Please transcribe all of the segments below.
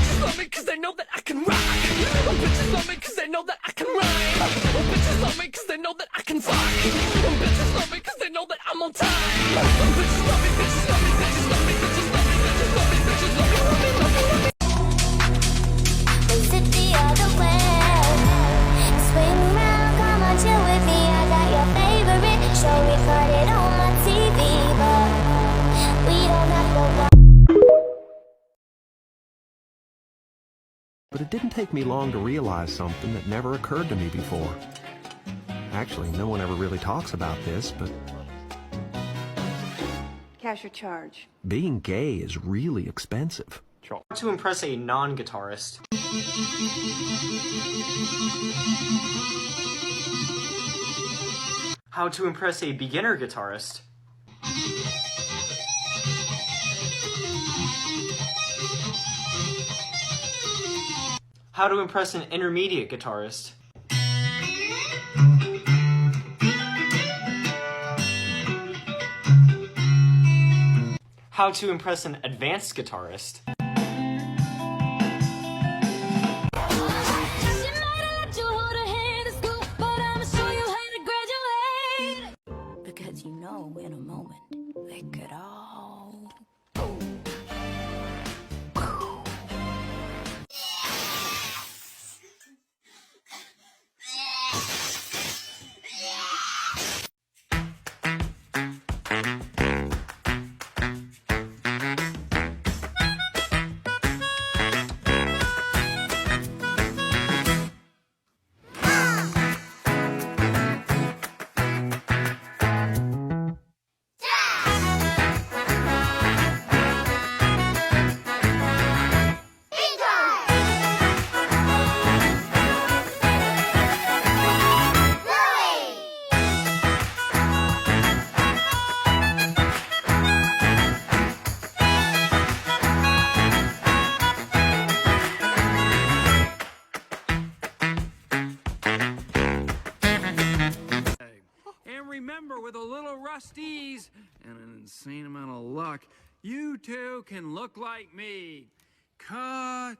bitches love me cause they know that I can rock. Bitches love me cause they know that I can rhyme. Bitches love me cause they know that I can fuck. Bitches love me cause they know that I'm on time. Bitches love me, bitches love me, bitches love me, bitches love me, bitches love me, bitches love me, love me, love me, love me. Is it the other way? Swing round, come on, chill with me. I got your favorite show recorded on my TV, but we don't have to watch. But it didn't take me long to realize something that never occurred to me before. Actually, no one ever really talks about this, but Cash or charge? being gay is really expensive. How to impress a non-guitarist. How to impress a beginner guitarist. How to impress an intermediate guitarist. How to impress an advanced guitarist. Because you know, in a moment, they could all. Remember, with a little rusties and an insane amount of luck, you too can look like me. Ka-chow.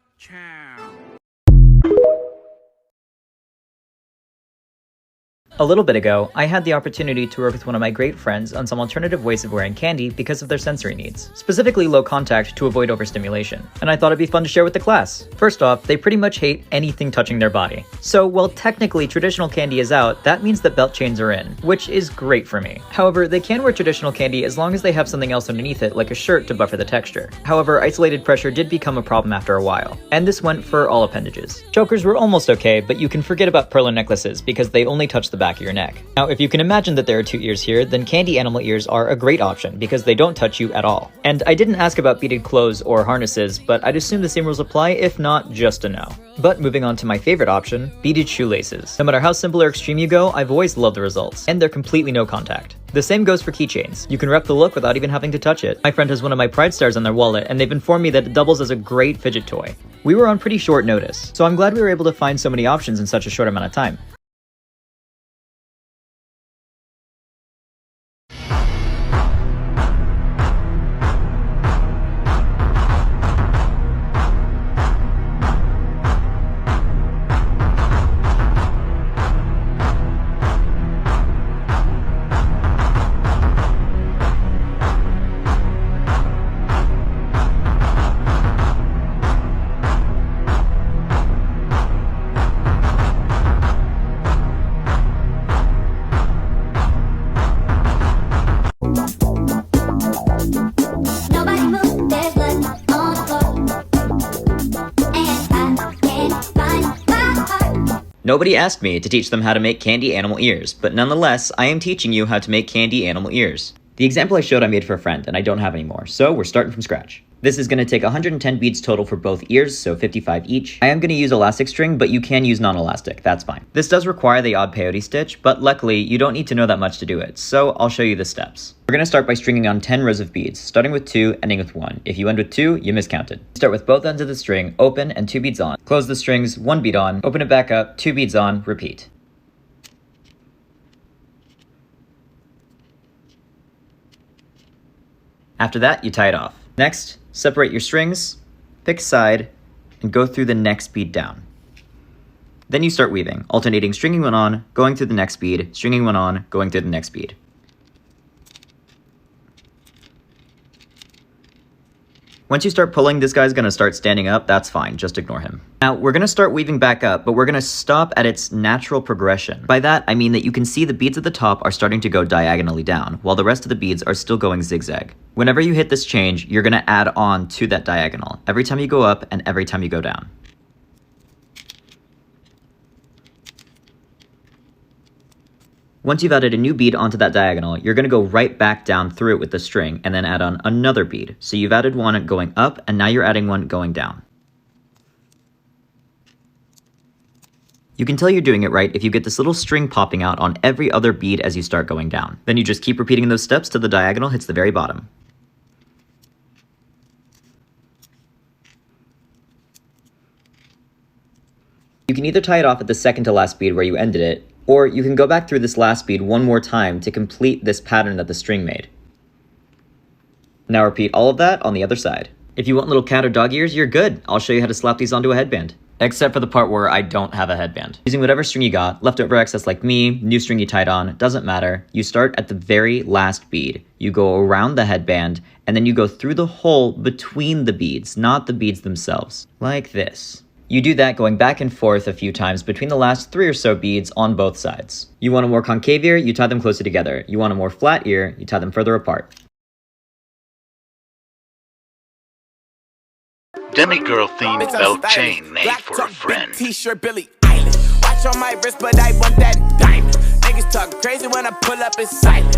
A little bit ago, I had the opportunity to work with one of my great friends on some alternative ways of wearing candy because of their sensory needs, specifically low contact to avoid overstimulation, and I thought it'd be fun to share with the class. First off, they pretty much hate anything touching their body. So while technically traditional candy is out, that means that belt chains are in, which is great for me. However, they can wear traditional candy as long as they have something else underneath it like a shirt to buffer the texture. However, isolated pressure did become a problem after a while, and this went for all appendages. Chokers were almost okay, but you can forget about pearl necklaces because they only touch the back of your neck. Now, if you can imagine that there are 2 ears here, then candy animal ears are a great option because they don't touch you at all. And I didn't ask about beaded clothes or harnesses, but I'd assume the same rules apply, if not just a no. But moving on to my favorite option, beaded shoelaces. No matter how simple or extreme you go, I've always loved the results, and they're completely no contact. The same goes for keychains. You can rep the look without even having to touch it. My friend has one of my Pride Stars on their wallet, and they've informed me that it doubles as a great fidget toy. We were on pretty short notice, so I'm glad we were able to find so many options in such a short amount of time. Nobody move, there's blood on the floor, and I can't find my heart. Nobody asked me to teach them how to make candy animal ears, but nonetheless, I am teaching you how to make candy animal ears. The example I showed I made for a friend, and I don't have anymore, so we're starting from scratch. This is going to take 110 beads total for both ears, so 55 each. I am going to use elastic string, but you can use non-elastic, that's fine. This does require the odd peyote stitch, but luckily, you don't need to know that much to do it, so I'll show you the steps. We're going to start by stringing on 10 rows of beads, starting with 2, ending with 1. If you end with 2, you miscounted. Start with both ends of the string, open, and 2 beads on. Close the strings, 1 bead on, open it back up, 2 beads on, repeat. After that, you tie it off. Next, separate your strings, pick a side, and go through the next bead down. Then you start weaving, alternating stringing one on, going through the next bead, stringing one on, going through the next bead. Once you start pulling, this guy's gonna start standing up. That's fine, just ignore him. Now, we're gonna start weaving back up, but we're gonna stop at its natural progression. By that, I mean that you can see the beads at the top are starting to go diagonally down, while the rest of the beads are still going zigzag. Whenever you hit this change, you're gonna add on to that diagonal, every time you go up and every time you go down. Once you've added a new bead onto that diagonal, you're going to go right back down through it with the string and then add on another bead. So you've added one going up and now you're adding one going down. You can tell you're doing it right if you get this little string popping out on every other bead as you start going down. Then you just keep repeating those steps till the diagonal hits the very bottom. You can either tie it off at the second to last bead where you ended it, or you can go back through this last bead one more time to complete this pattern that the string made. Now repeat all of that on the other side. If you want little cat or dog ears, you're good. I'll show you how to slap these onto a headband. Except for the part where I don't have a headband. Using whatever string you got, leftover excess like me, new string you tied on, doesn't matter. You start at the very last bead. You go around the headband, and then you go through the hole between the beads, not the beads themselves. Like this. You do that going back and forth a few times between the last 3 or so beads on both sides. You want a more concave ear, you tie them closer together. You want a more flat ear, you tie them further apart. Demigirl themed belt chain made for a friend. T-shirt Billy Eilish. Watch on my wrist, but I want that diamond. Niggas talk crazy when I pull up, it's silent.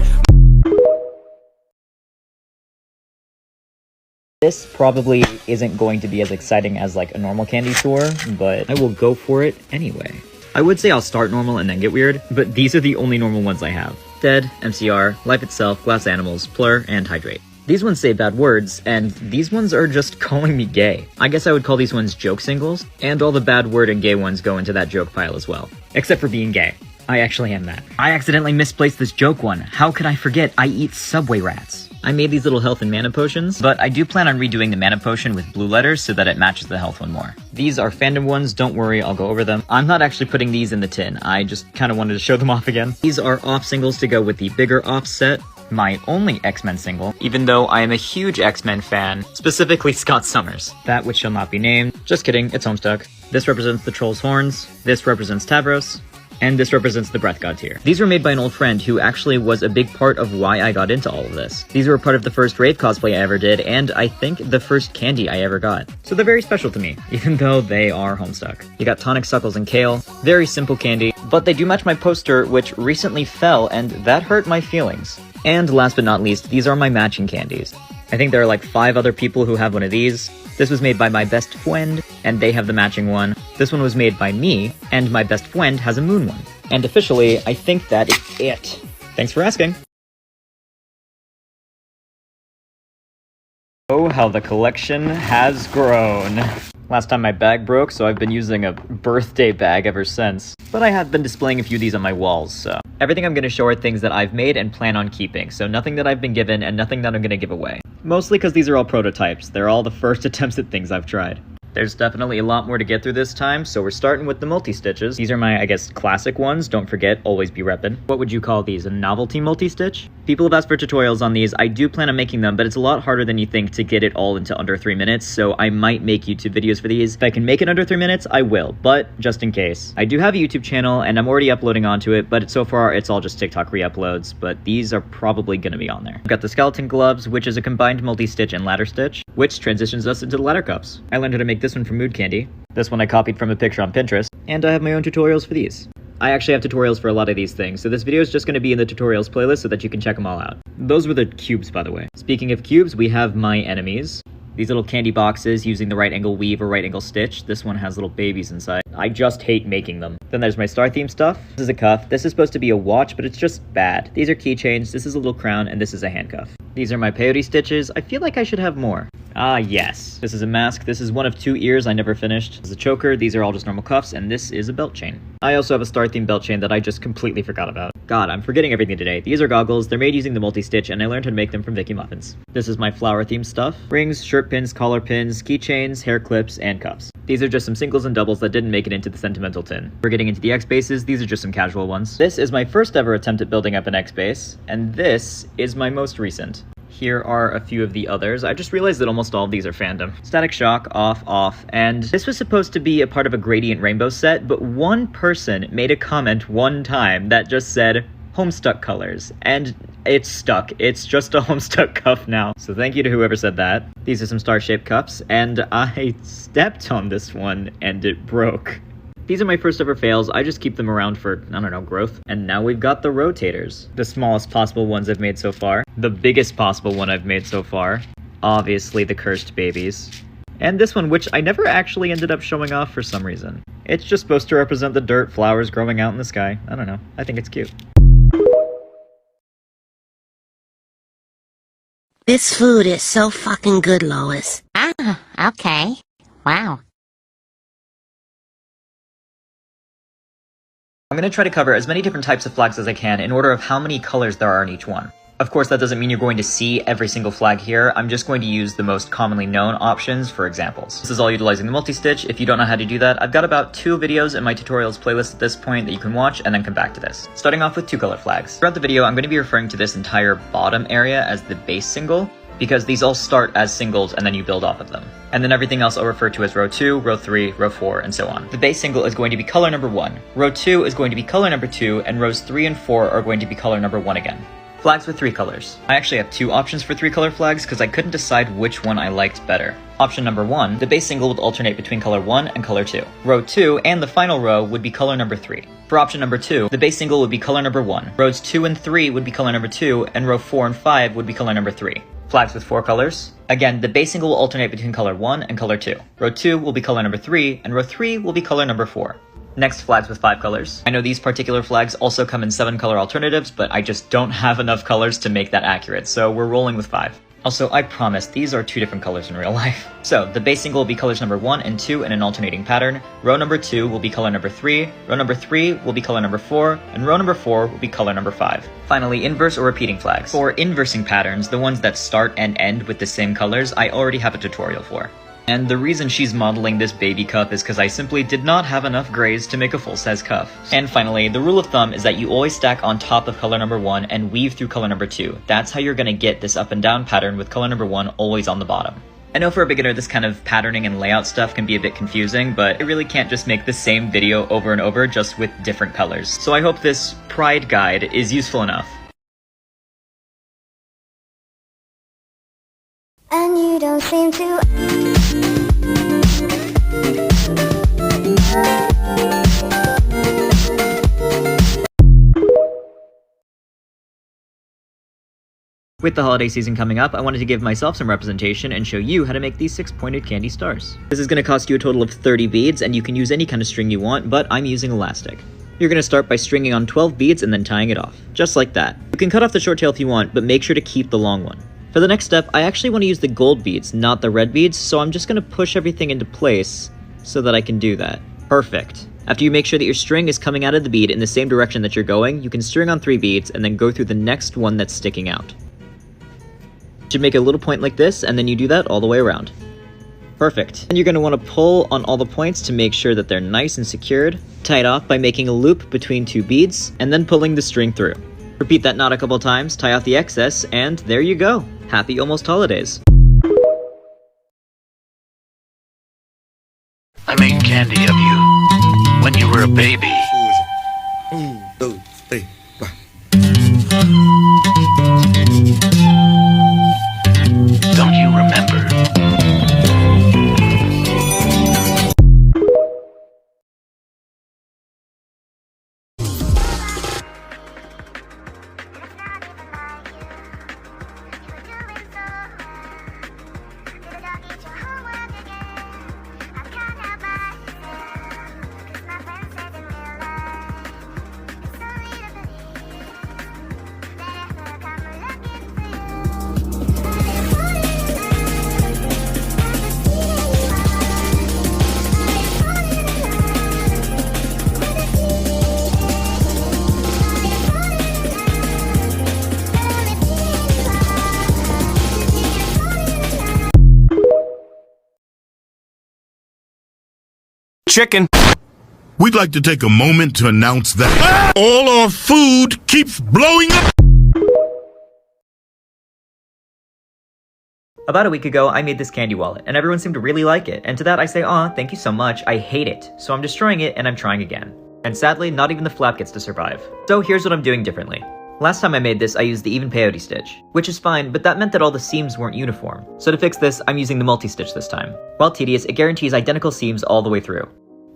This probably isn't going to be as exciting as like a normal candy tour, but I will go for it anyway. I would say I'll start normal and then get weird, but these are the only normal ones I have. Dead, MCR, Life Itself, Glass Animals, Plur, and Hydrate. These ones say bad words, and these ones are just calling me gay. I guess I would call these ones joke singles, and all the bad word and gay ones go into that joke pile as well. Except for being gay. I actually am that. I accidentally misplaced this joke one. How could I forget? I eat Subway rats. I made these little health and mana potions, but I do plan on redoing the mana potion with blue letters so that it matches the health one more. These are fandom ones, don't worry, I'll go over them. I'm not actually putting these in the tin, I just kind of wanted to show them off again. These are off singles to go with the bigger off set. My only X-Men single, even though I am a huge X-Men fan, specifically Scott Summers. That which shall not be named. Just kidding, it's Homestuck. This represents the Troll's Horns, this represents Tavros, and this represents the Breath God tier. These were made by an old friend who actually was a big part of why I got into all of this. These were part of the first rave cosplay I ever did, and I think the first candy I ever got. So they're very special to me, even though they are Homestuck. You got Tonic, Suckles, and Kale. Very simple candy, but they do match my poster, which recently fell, and that hurt my feelings. And last but not least, these are my matching candies. I think there are like 5 other people who have one of these. This was made by my best friend, and they have the matching one. This one was made by me, and my best friend has a moon one. And officially, I think that is it. Thanks for asking. Oh, how the collection has grown. Last time my bag broke, so I've been using a birthday bag ever since. But I have been displaying a few of these on my walls, so. Everything I'm going to show are things that I've made and plan on keeping, so nothing that I've been given and nothing that I'm going to give away. Mostly because these are all prototypes. They're all the first attempts at things I've tried. There's definitely a lot more to get through this time, so we're starting with the multi-stitches. These are my, I guess, classic ones. Don't forget, always be reppin'. What would you call these, a novelty multi-stitch? People have asked for tutorials on these. I do plan on making them, but it's a lot harder than you think to get it all into under 3 minutes, so I might make YouTube videos for these. If I can make it under 3 minutes, I will, but just in case. I do have a YouTube channel, and I'm already uploading onto it, but so far it's all just TikTok re-uploads, but these are probably gonna be on there. I've got the skeleton gloves, which is a combined multi-stitch and ladder stitch, which transitions us into the ladder cuffs. I learned how to make this one from Mood Candy. This one I copied from a picture on Pinterest, and I have my own tutorials for these. I actually have tutorials for a lot of these things, so this video is just going to be in the tutorials playlist so that you can check them all out. Those were the cubes, by the way. Speaking of cubes, we have my enemies. These little candy boxes using the right angle weave or right angle stitch. This one has little babies inside. I just hate making them. Then there's my star theme stuff. This is a cuff. This is supposed to be a watch, but it's just bad. These are keychains. This is a little crown, and this is a handcuff. These are my peyote stitches. I feel like I should have more. Ah, yes. This is a mask. This is one of 2 ears I never finished. This is a choker. These are all just normal cuffs, and this is a belt chain. I also have a star theme belt chain that I just completely forgot about. God, I'm forgetting everything today. These are goggles. They're made using the multi-stitch, and I learned how to make them from Vicky Muffins. This is my flower theme stuff. Rings, shirt pins, collar pins, keychains, hair clips, and cuffs. These are just some singles and doubles that didn't make it into the Sentimental tin. We're getting into the X bases, these are just some casual ones. This is my first ever attempt at building up an X base, and this is my most recent. Here are a few of the others. I just realized that almost all of these are fandom. Static Shock, off, and this was supposed to be a part of a Gradient Rainbow set, but one person made a comment one time that just said, Homestuck colors, and it's stuck. It's just a Homestuck cup now. So thank you to whoever said that. These are some star-shaped cups, and I stepped on this one, and it broke. These are my first ever fails. I just keep them around for, I don't know, growth. And now we've got the rotators. The smallest possible ones I've made so far. The biggest possible one I've made so far. Obviously the cursed babies. And this one, which I never actually ended up showing off for some reason. It's just supposed to represent the dirt flowers growing out in the sky. I don't know. I think it's cute. This food is so fucking good, Lois. Ah, okay. Wow. I'm going to try to cover as many different types of flags as I can in order of how many colors there are in each one. Of course, that doesn't mean you're going to see every single flag here. I'm just going to use the most commonly known options for examples. This is all utilizing the multi-stitch. If you don't know how to do that, I've got about 2 videos in my tutorials playlist at this point that you can watch and then come back to this. Starting off with 2-color flags. Throughout the video, I'm going to be referring to this entire bottom area as the base single, because these all start as singles and then you build off of them. And then everything else I'll refer to as row 2, row 3, row 4, and so on. The base single is going to be color number 1, row 2 is going to be color number 2, and rows 3 and 4 are going to be color number 1 again. Flags with 3 colors. I actually have 2 options for 3-color flags because I couldn't decide which one I liked better. Option number 1, the base single would alternate between color 1 and color 2. Row 2 and the final row would be color number 3. For option number 2, the base single would be color number 1. Rows 2 and 3 would be color number 2, and row 4 and 5 would be color number 3. Flags with 4 colors. Again, the base single will alternate between color 1 and color 2. Row 2 will be color number 3, and row 3 will be color number 4. Next, flags with 5 colors. I know these particular flags also come in 7-color alternatives, but I just don't have enough colors to make that accurate, so we're rolling with 5. Also, I promise, these are 2 different colors in real life. So, the base single will be colors number 1 and 2 in an alternating pattern, row number 2 will be color number 3, row number 3 will be color number 4, and row number 4 will be color number 5. Finally, inverse or repeating flags. For inversing patterns, the ones that start and end with the same colors, I already have a tutorial for. And the reason she's modeling this baby cup is because I simply did not have enough grays to make a full-size cup. And finally, the rule of thumb is that you always stack on top of color number 1 and weave through color number 2. That's how you're going to get this up and down pattern with color number 1 always on the bottom. I know for a beginner this kind of patterning and layout stuff can be a bit confusing, but I really can't just make the same video over and over just with different colors. So I hope this pride guide is useful enough. And you don't seem to. With the holiday season coming up, I wanted to give myself some representation and show you how to make these 6-pointed candy stars. This is going to cost you a total of 30 beads, and you can use any kind of string you want, but I'm using elastic. You're going to start by stringing on 12 beads and then tying it off. Just like that. You can cut off the short tail if you want, but make sure to keep the long one. For the next step, I actually want to use the gold beads, not the red beads, so I'm just going to push everything into place so that I can do that. Perfect. After you make sure that your string is coming out of the bead in the same direction that you're going, you can string on 3 beads and then go through the next one that's sticking out. Should make a little point like this, and then you do that all the way around. Perfect. And you're going to want to pull on all the points to make sure that they're nice and secured. Tie it off by making a loop between 2 beads, and then pulling the string through. Repeat that knot a couple times, tie off the excess, and there you go. Happy almost holidays. I made candy of you when you were a baby. 1, 2, 3, 4. Don't you remember? chicken. We'd like to take a moment to announce that all our food keeps blowing up. About a week ago, I made this candy wallet, and everyone seemed to really like it, and to that I say, aw, thank you so much, I hate it. So I'm destroying it, and I'm trying again. And sadly, not even the flap gets to survive. So here's what I'm doing differently. Last time I made this, I used the even peyote stitch, which is fine, but that meant that all the seams weren't uniform. So to fix this, I'm using the multi-stitch this time. While tedious, it guarantees identical seams all the way through.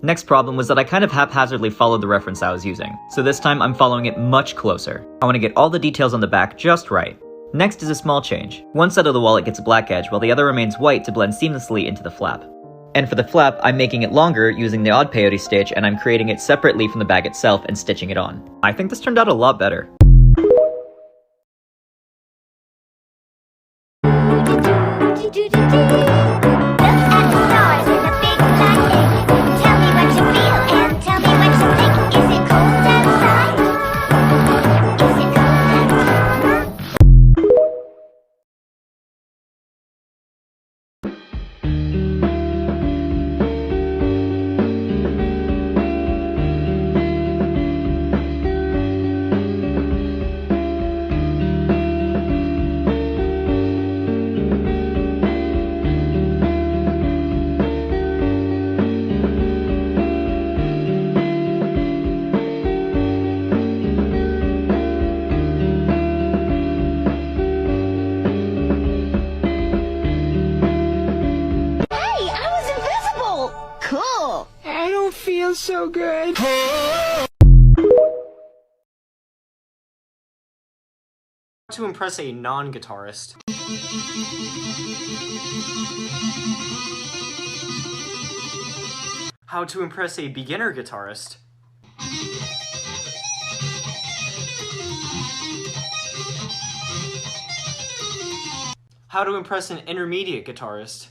Next problem was that I kind of haphazardly followed the reference I was using, so this time I'm following it much closer. I want to get all the details on the back just right. Next is a small change. One side of the wallet gets a black edge while the other remains white to blend seamlessly into the flap. And for the flap, I'm making it longer using the odd peyote stitch, and I'm creating it separately from the bag itself and stitching it on. I think this turned out a lot better. So good. To impress a non-guitarist. How to impress a beginner guitarist. How to impress an intermediate guitarist.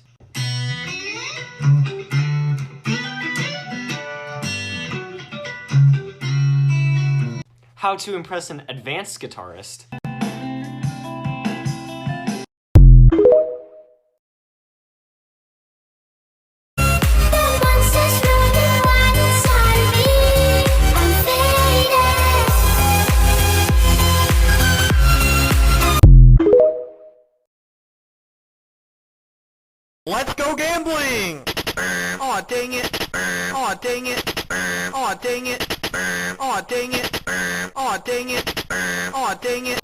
How to impress an advanced guitarist. Let's go gambling! Aw, dang it! Aw, dang it! Aw, dang it! Aw, dang it! Aw, dang it! Aw, dang it!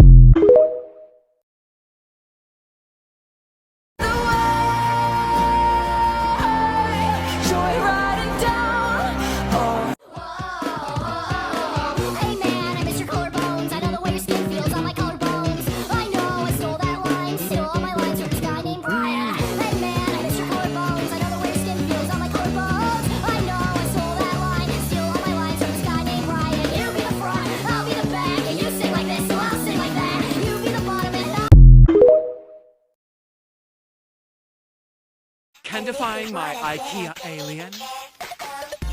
Candifying my IKEA alien,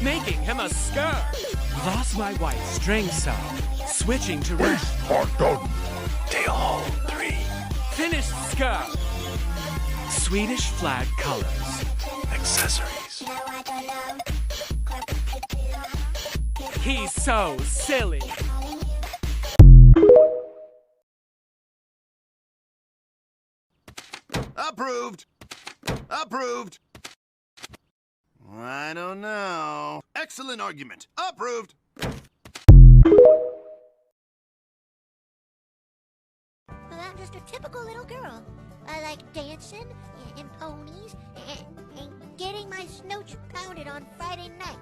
making him a skirt. Lost my white string sew, switching to red. Tail hole 3. Finished skirt. Swedish flag colors. Accessories. He's so silly. Approved. Approved. I don't know. Excellent argument. Approved. Well, I'm just a typical little girl. I like dancing and ponies and getting my snooch pounded on Friday night.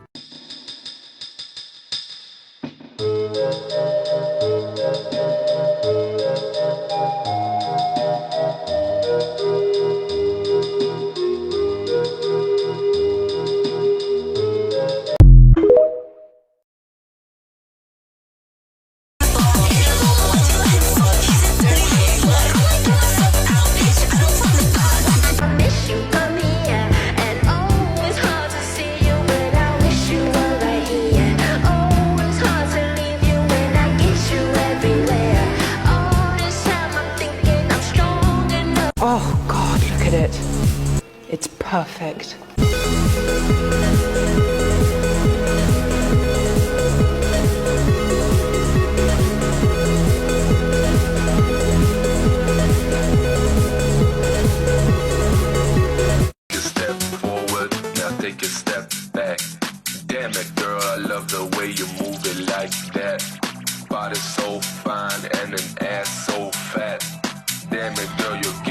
Oh God, look at it. It's perfect. ass so fat. Damn it, girl, you're